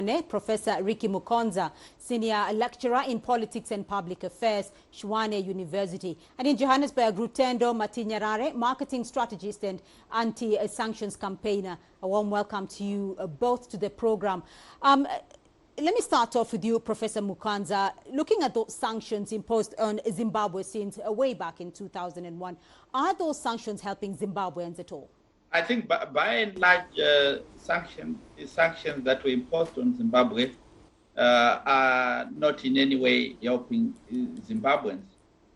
Professor Ricky Mukonza, Senior Lecturer in Politics and Public Affairs, Shwane University. And in Johannesburg, Rutendo Matinyarare, Marketing Strategist and Anti-Sanctions Campaigner. A warm welcome to you both to the program. Let me start off with you, Professor Mukonza. Looking at those sanctions imposed on Zimbabwe since way back in 2001, are those sanctions helping Zimbabweans at all? I think by and large, sanctions that were imposed on Zimbabwe are not in any way helping Zimbabweans.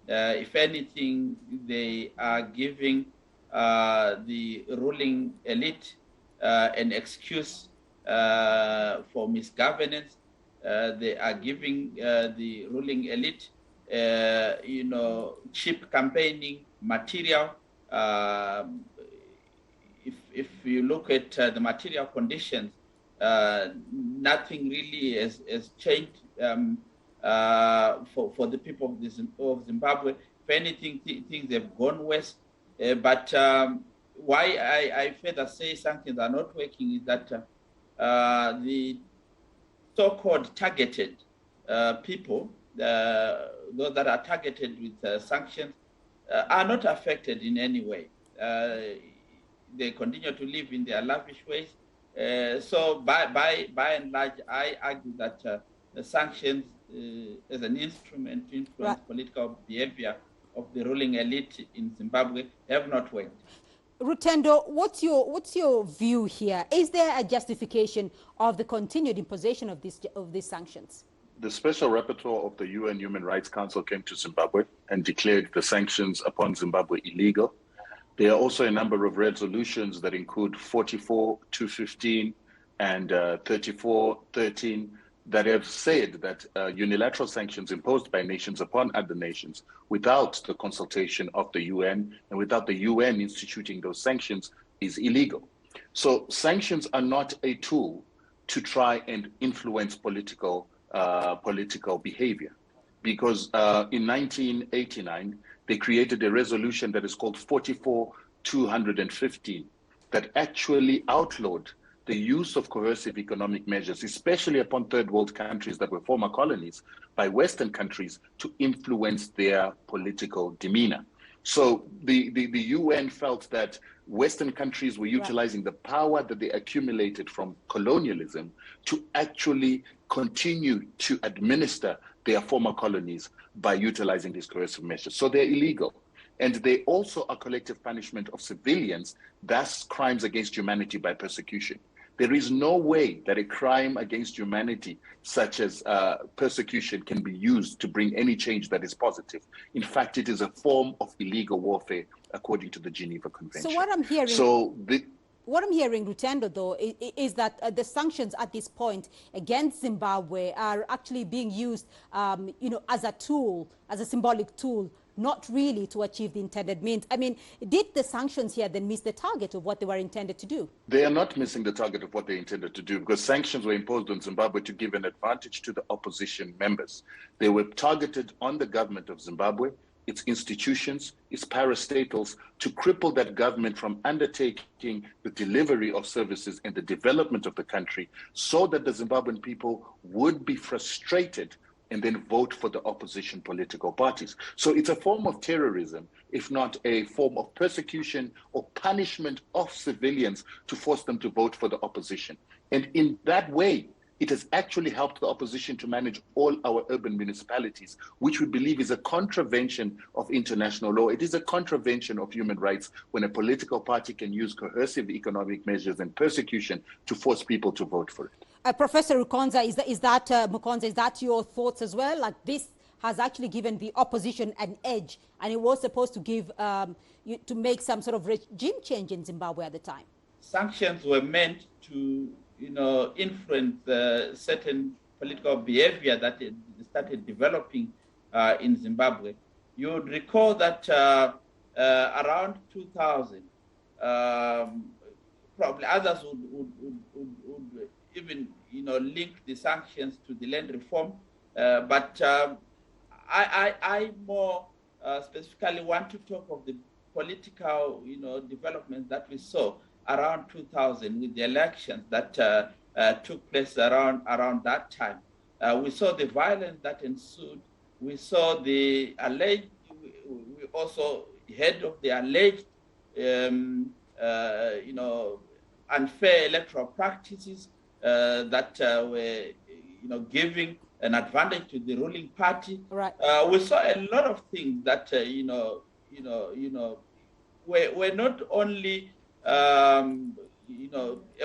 If anything, they are giving the ruling elite an excuse for misgovernance. They are giving the ruling elite, cheap campaigning material. If you look at the material conditions, nothing really has changed for the people of Zimbabwe. If anything, things have gone worse. But why I further say sanctions are not working is that the so-called targeted people, those that are targeted with sanctions, are not affected in any way. They continue to live in their lavish ways. So by and large, I argue that the sanctions as an instrument to influence political behavior of the ruling elite in Zimbabwe have not worked. Rutendo, what's your view here? Is there a justification of the continued imposition of these sanctions? The Special Rapporteur of the UN Human Rights Council came to Zimbabwe and declared the sanctions upon Zimbabwe illegal. There are also a number of resolutions that include 44-215 and 34-13 that have said that unilateral sanctions imposed by nations upon other nations without the consultation of the UN and without the UN instituting those sanctions is illegal. So sanctions are not a tool to try and influence political behavior, because in 1989, they created a resolution that is called 44-215 that actually outlawed the use of coercive economic measures, especially upon third world countries that were former colonies, by Western countries to influence their political demeanor. So the UN felt that Western countries were utilizing the power that they accumulated from colonialism to actually continue to administer their former colonies by utilizing these coercive measures. So they're illegal. And they also are collective punishment of civilians, thus crimes against humanity by persecution. There is no way that a crime against humanity, such as persecution, can be used to bring any change that is positive. In fact, it is a form of illegal warfare, according to the Geneva Convention. So what I'm hearing, Rutendo, though, is that the sanctions at this point against Zimbabwe are actually being used, as a tool, as a symbolic tool, not really to achieve the intended means. I mean, did the sanctions here then miss the target of what they were intended to do? They are not missing the target of what they intended to do, because sanctions were imposed on Zimbabwe to give an advantage to the opposition members. They were targeted on the government of Zimbabwe, its institutions, its parastatals, to cripple that government from undertaking the delivery of services and the development of the country, so that the Zimbabwean people would be frustrated and then vote for the opposition political parties. So it's a form of terrorism, if not a form of persecution or punishment of civilians to force them to vote for the opposition. And in that way, it has actually helped the opposition to manage all our urban municipalities, which we believe is a contravention of international law. It is a contravention of human rights when a political party can use coercive economic measures and persecution to force people to vote for it. Professor Mukonza, is that your thoughts as well? Like, this has actually given the opposition an edge, and it was supposed to give to make some sort of regime change in Zimbabwe at the time. Sanctions were meant to, influence certain political behavior that started developing in Zimbabwe. You would recall that around 2000, probably others would even link the sanctions to the land reform, but I more specifically want to talk of the political developments that we saw around 2000 with the elections that took place around that time. We saw the violence that ensued. We saw the alleged, we also heard of the alleged, unfair electoral practices that were, giving an advantage to the ruling party. Right. We saw a lot of things that, were not only, a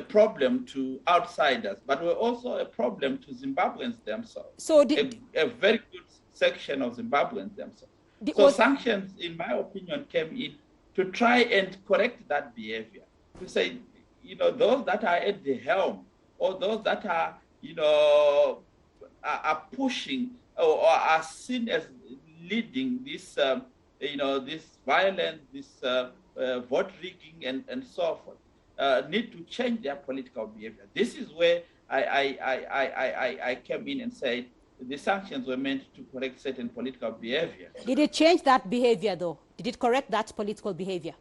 problem to outsiders, but were also a problem to Zimbabweans themselves. So a very good section of Zimbabweans themselves. So sanctions, in my opinion, came in to try and correct that behavior. To say, those that are at the helm, or those that are, are pushing or are seen as leading this, this violence, this vote rigging, and so forth, need to change their political behavior. This is where I came in and said the sanctions were meant to correct certain political behavior. Did it change that behavior, though? Did it correct that political behavior?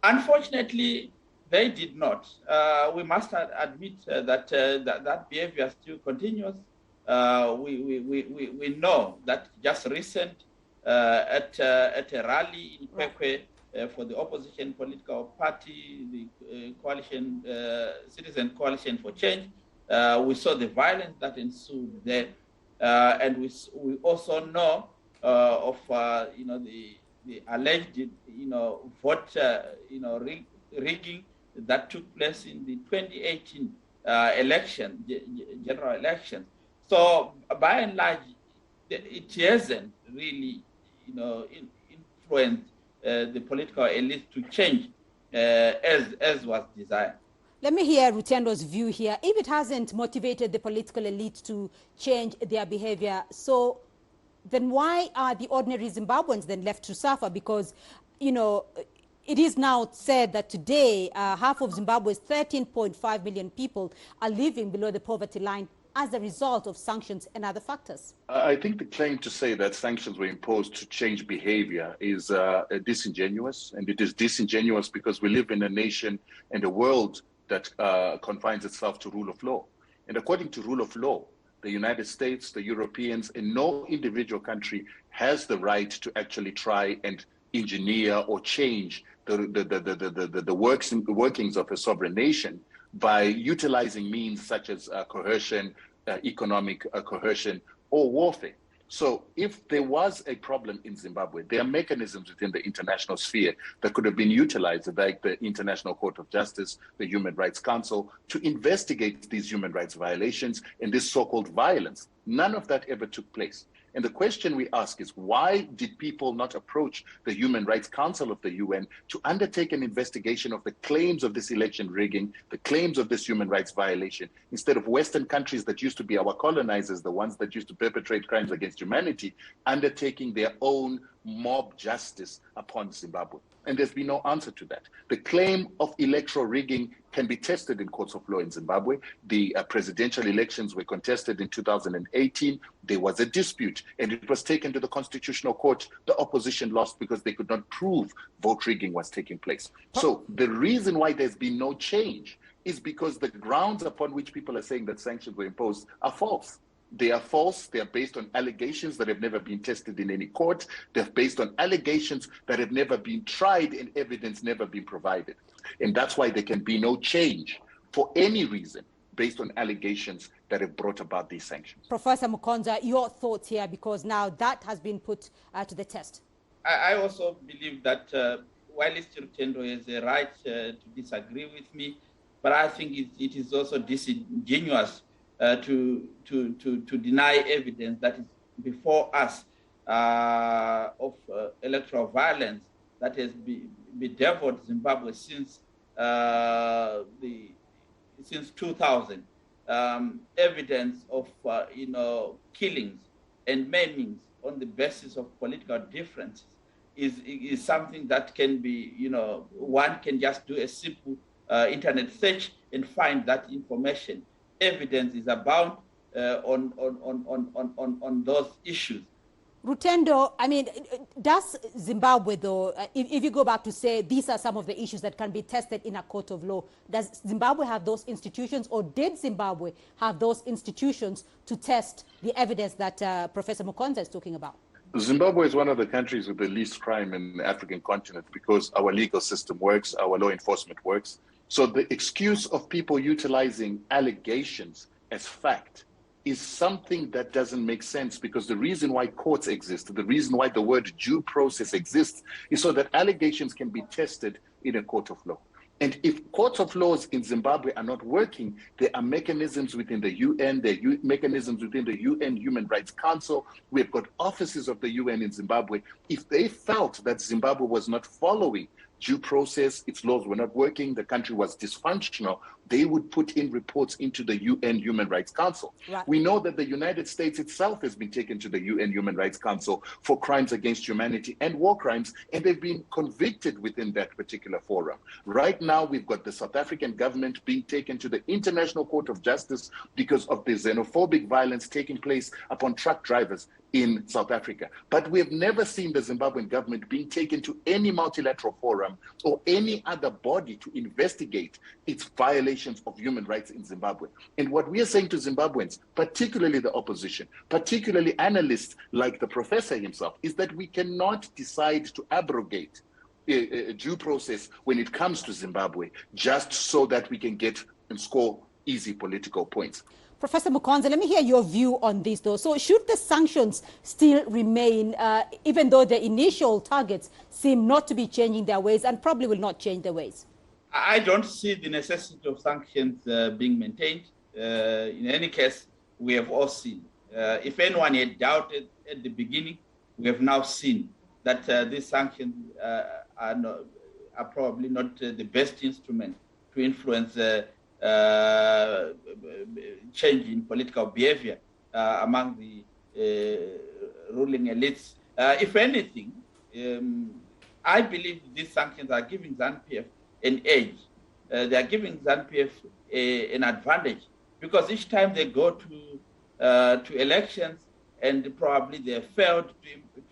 Unfortunately, they did not. We must admit that that behavior still continues. We know that just recent at a rally in Kwekwe for the opposition political party, the coalition, Citizen Coalition for Change, we saw the violence that ensued there, and we also know of the alleged vote rigging that took place in the 2018 election, general election. So by and large, it hasn't really influenced the political elite to change as was desired. Let me hear Rutendo's view here. If it hasn't motivated the political elite to change their behavior, so then why are the ordinary Zimbabweans then left to suffer? Because, it is now said that today, half of Zimbabwe's 13.5 million people are living below the poverty line as a result of sanctions and other factors. I think the claim to say that sanctions were imposed to change behavior is disingenuous, and it is disingenuous because we live in a nation and a world that confines itself to rule of law. And according to rule of law, the United States, the Europeans, and no individual country has the right to actually try and engineer or change the workings of a sovereign nation by utilizing means such as coercion, economic coercion, or warfare. So if there was a problem in Zimbabwe, there are mechanisms within the international sphere that could have been utilized, like the International Court of Justice, the Human Rights Council, to investigate these human rights violations and this so-called violence. None of that ever took place. And the question we ask is, why did people not approach the Human Rights Council of the UN to undertake an investigation of the claims of this election rigging, the claims of this human rights violation, instead of Western countries that used to be our colonizers, the ones that used to perpetrate crimes against humanity, undertaking their own mob justice upon Zimbabwe? And there's been no answer to that. The claim of electoral rigging can be tested in courts of law in Zimbabwe. The presidential elections were contested in 2018. There was a dispute, and it was taken to the Constitutional Court. The opposition lost because they could not prove vote rigging was taking place. So the reason why there's been no change is because the grounds upon which people are saying that sanctions were imposed are false. They are false. They are based on allegations that have never been tested in any court. They're based on allegations that have never been tried and evidence never been provided. And that's why there can be no change for any reason based on allegations that have brought about these sanctions. Professor Mukonza, your thoughts here, because now that has been put to the test. I also believe that while Rutendo has a right to disagree with me, but I think it is also disingenuous to deny evidence that is before us of electoral violence that has bedeviled Zimbabwe since 2000. Evidence of killings and maimings on the basis of political differences is something that can be, one can just do a simple internet search and find that information. Evidence is abound on those issues. Rutendo, I mean, does Zimbabwe, though, if you go back to say these are some of the issues that can be tested in a court of law, does Zimbabwe have those institutions, or did Zimbabwe have those institutions to test the evidence that Professor Mukonza is talking about? Zimbabwe is one of the countries with the least crime in the African continent because our legal system works, our law enforcement works. So the excuse of people utilizing allegations as fact is something that doesn't make sense, because the reason why courts exist, the reason why the word due process exists, is so that allegations can be tested in a court of law. And if courts of laws in Zimbabwe are not working, there are mechanisms within the UN, there are mechanisms within the UN Human Rights Council. We've got offices of the UN in Zimbabwe. If they felt that Zimbabwe was not following due process, its laws were not working, the country was dysfunctional, they would put in reports into the UN Human Rights Council. Right. We know that the United States itself has been taken to the UN Human Rights Council for crimes against humanity and war crimes, and they've been convicted within that particular forum. Right now, we've got the South African government being taken to the International Court of Justice because of the xenophobic violence taking place upon truck drivers in South Africa. But we have never seen the Zimbabwean government being taken to any multilateral forum or any other body to investigate its violations of human rights in Zimbabwe. And what we are saying to Zimbabweans, particularly the opposition, particularly analysts like the professor himself, is that we cannot decide to abrogate a due process when it comes to Zimbabwe just so that we can get and score easy political points. Professor Mukonza, let me hear your view on this, though. So should the sanctions still remain, even though the initial targets seem not to be changing their ways and probably will not change their ways? I don't see the necessity of sanctions being maintained. In any case, we have all seen. If anyone had doubted at the beginning, we have now seen that these sanctions are probably not the best instrument to influence change in political behavior among the ruling elites. If anything, I believe these sanctions are giving ZANU-PF an edge. They are giving ZANU-PF an advantage, because each time they go to elections and probably they have failed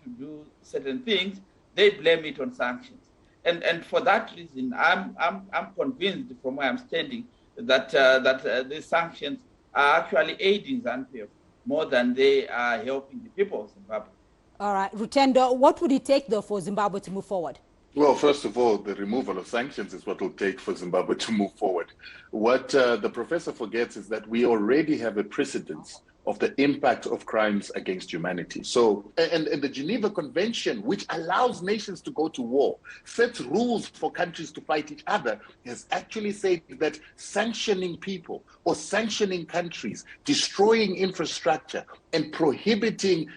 to do certain things, they blame it on sanctions. And for that reason, I'm convinced from where I'm standing that these sanctions are actually aiding ZANU-PF more than they are helping the people of Zimbabwe. All right, Rutendo, what would it take, though, for Zimbabwe to move forward? Well, first of all, the removal of sanctions is what it will take for Zimbabwe to move forward. What the professor forgets is that we already have a precedence of the impact of crimes against humanity. So, and the Geneva Convention, which allows nations to go to war, sets rules for countries to fight each other, has actually said that sanctioning people or sanctioning countries, destroying infrastructure, and prohibiting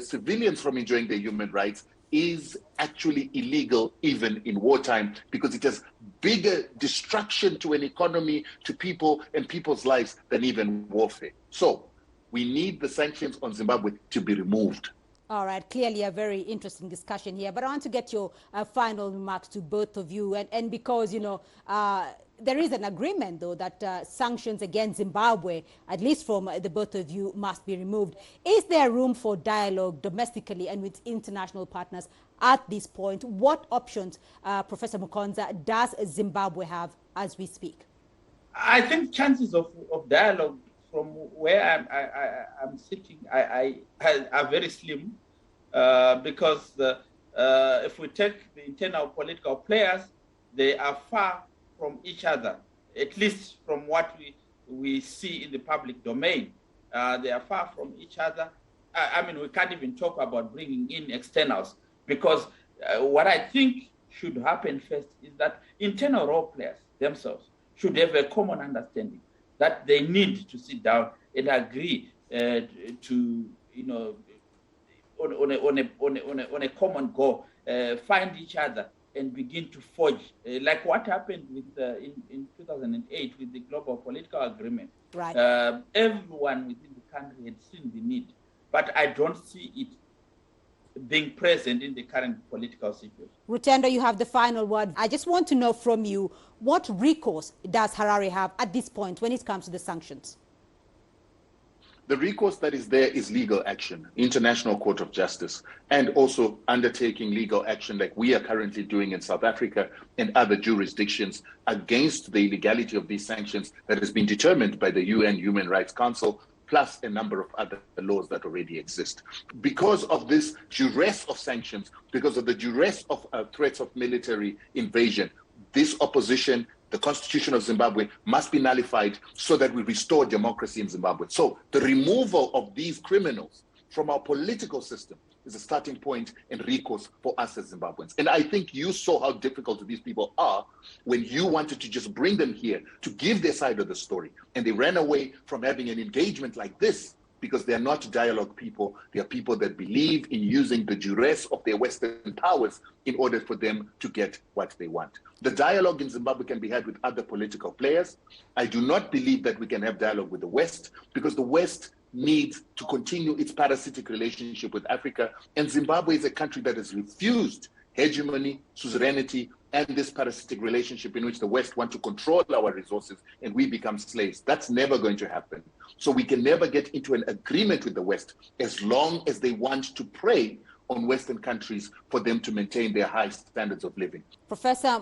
civilians from enjoying their human rights is actually illegal even in wartime, because it has bigger destruction to an economy, to people and people's lives than even warfare. So we need the sanctions on Zimbabwe to be removed. All right, clearly a very interesting discussion here, but I want to get your final remarks to both of you. And because, you know, there is an agreement, though, that sanctions against Zimbabwe, at least from the both of you, must be removed. Is there room for dialogue domestically and with international partners at this point? What options, Professor Mukonza, does Zimbabwe have as we speak? I think chances of dialogue from where I'm sitting are very slim, because if we take the internal political players, they are far from each other, at least from what we see in the public domain. They are far from each other. I mean, we can't even talk about bringing in externals, because what I think should happen first is that internal role players themselves should have a common understanding that they need to sit down and agree to, you know, on a common goal, find each other and begin to forge, like what happened with in 2008 with the global political agreement. Right. Everyone within the country had seen the need, but I don't see it being present in the current political situation. Rutendo, you have the final word. I just want to know from you, what recourse does Harare have at this point when it comes to the sanctions? The recourse that is there is legal action, International Court of Justice, and also undertaking legal action like we are currently doing in South Africa and other jurisdictions against the illegality of these sanctions that has been determined by the UN Human Rights Council, plus a number of other laws that already exist. Because of this duress of sanctions, because of the duress of threats of military invasion, this opposition, the Constitution of Zimbabwe, must be nullified so that we restore democracy in Zimbabwe. So the removal of these criminals from our political system is a starting point and recourse for us as Zimbabweans. And I think you saw how difficult these people are when you wanted to just bring them here to give their side of the story. And they ran away from having an engagement like this because they're not dialogue people. They are people that believe in using the duress of their Western powers in order for them to get what they want. The dialogue in Zimbabwe can be had with other political players. I do not believe that we can have dialogue with the West because the West needs to continue its parasitic relationship with Africa. And Zimbabwe is a country that has refused hegemony, suzerainty, and this parasitic relationship in which the West want to control our resources and we become slaves. That's never going to happen. So we can never get into an agreement with the West as long as they want to prey on Western countries for them to maintain their high standards of living. Professor